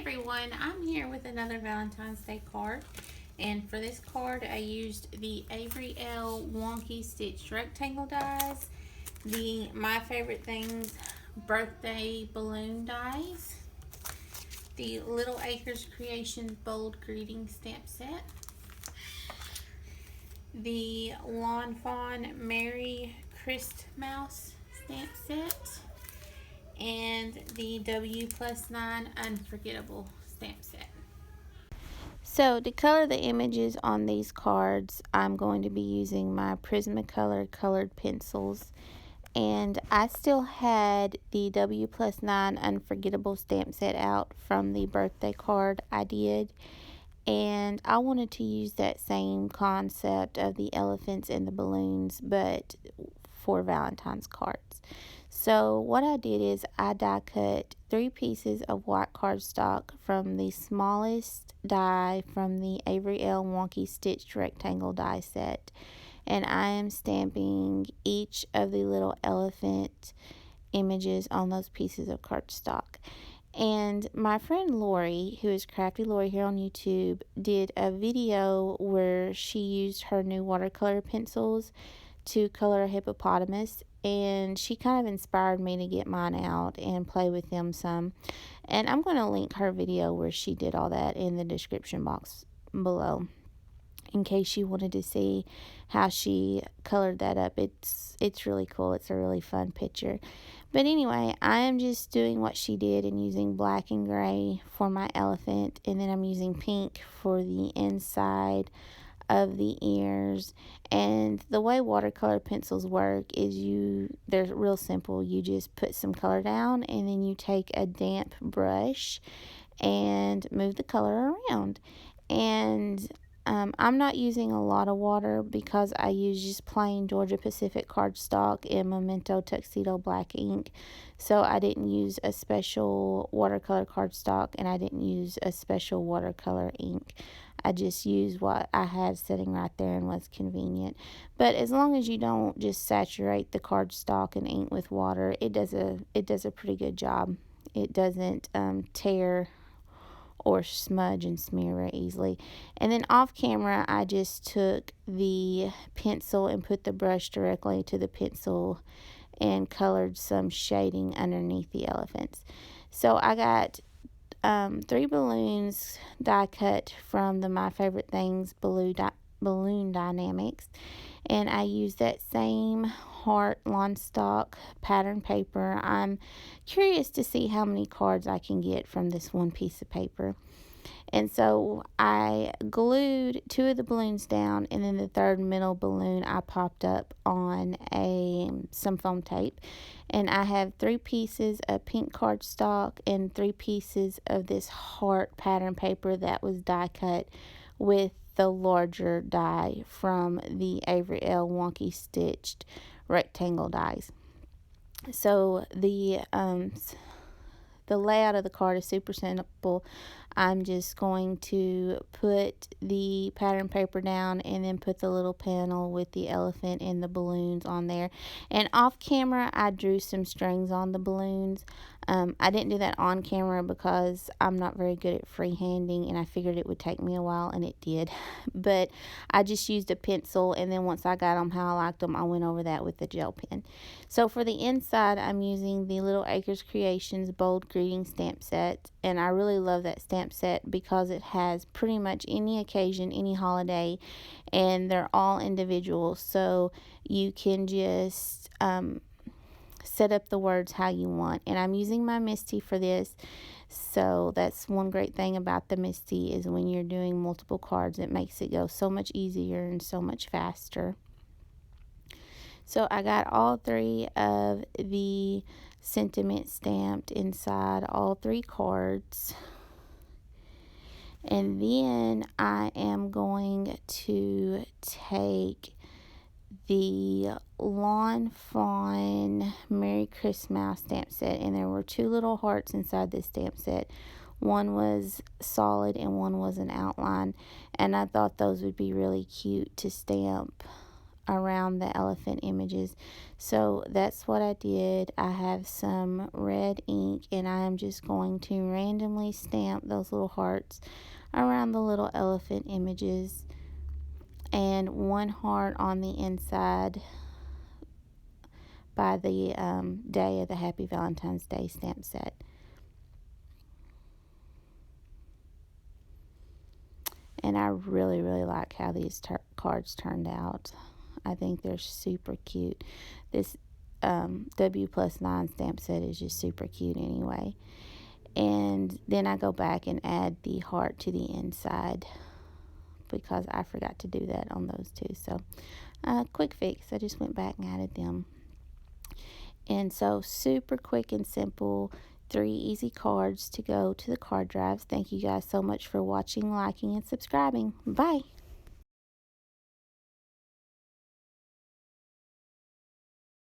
everyone, I'm here with another Valentine's Day card, and for this card I used the Avery L Wonky Stitched Rectangle dies, the My Favorite Things birthday balloon dies, the Little Acres Creations Bold Greeting stamp set, the Lawn Fawn Merry Christmas stamp set, and the W+9 Unforgettable stamp set. So to color the images on these cards, I'm going to be using my Prismacolor colored pencils. And I still had the W+9 Unforgettable stamp set out from the birthday card I did. And I wanted to use that same concept of the elephants and the balloons, but for Valentine's cards. So what I did is I die cut 3 pieces of white cardstock from the smallest die from the Avery L Wonky Stitched Rectangle die set. And I am stamping each of the little elephant images on those pieces of cardstock. And my friend Lori, who is Crafty Lori here on YouTube, did a video where she used her new watercolor pencils to color a hippopotamus, and she kind of inspired me to get mine out and play with them some. And I'm going to link her video where she did all that in the description box below, in case you wanted to see how she colored that up. It's really cool. It's a really fun picture. But anyway, I am just doing what she did and using black and gray for my elephant, and then I'm using pink for the inside of the ears. And the way watercolor pencils work is they're real simple. You just put some color down, and then you take a damp brush and move the color around. And I'm not using a lot of water because I use just plain Georgia Pacific cardstock in Memento Tuxedo black ink. So I didn't use a special watercolor cardstock, and I didn't use a special watercolor ink. I just used what I had sitting right there and was convenient. But as long as you don't just saturate the cardstock and ink with water, it does a pretty good job. It doesn't tear or smudge and smear very easily. And then off camera, I just took the pencil and put the brush directly to the pencil and colored some shading underneath the elephants. So I got 3 balloons die cut from the My Favorite Things Balloon Dynamics, and I used that same heart lawn stock pattern paper. I'm curious to see how many cards I can get from this one piece of paper. And so I glued 2 of the balloons down, and then the third middle balloon I popped up on some foam tape. And I have 3 pieces of pink cardstock and 3 pieces of this heart pattern paper that was die cut with the larger die from the Avery L Wonky Stitched Rectangle dies. So the layout of the card is super simple. I'm just going to put the pattern paper down and then put the little panel with the elephant and the balloons on there. And off camera, I drew some strings on the balloons. I didn't do that on camera because I'm not very good at freehanding, and I figured it would take me a while, and it did. But I just used a pencil, and then once I got them how I liked them, I went over that with the gel pen. So for the inside, I'm using the Little Acres Creations Bold Greeting stamp set, and I really love that stamp set because it has pretty much any occasion, any holiday, and they're all individual, so you can just set up the words how you want. And I'm using my Misty for this, so that's one great thing about the Misty is when you're doing multiple cards, it makes it go so much easier and so much faster. So I got all 3 of the sentiments stamped inside all 3 cards. And then I am going to take the Lawn Fawn Merry Christmas stamp set, and there were 2 little hearts inside this stamp set. One was solid and one was an outline, and I thought those would be really cute to stamp around the elephant images. So that's what I did. I have some red ink, and I am just going to randomly stamp those little hearts around the little elephant images, and one heart on the inside by the day of the Happy Valentine's Day stamp set. And I really, really like how these cards turned out. I think they're super cute. This W+9 stamp set is just super cute anyway. And then I go back and add the heart to the inside because I forgot to do that on those two. So quick fix. I just went back and added them. And so super quick and simple. 3 easy cards to go to the card drives. Thank you guys so much for watching, liking, and subscribing. Bye.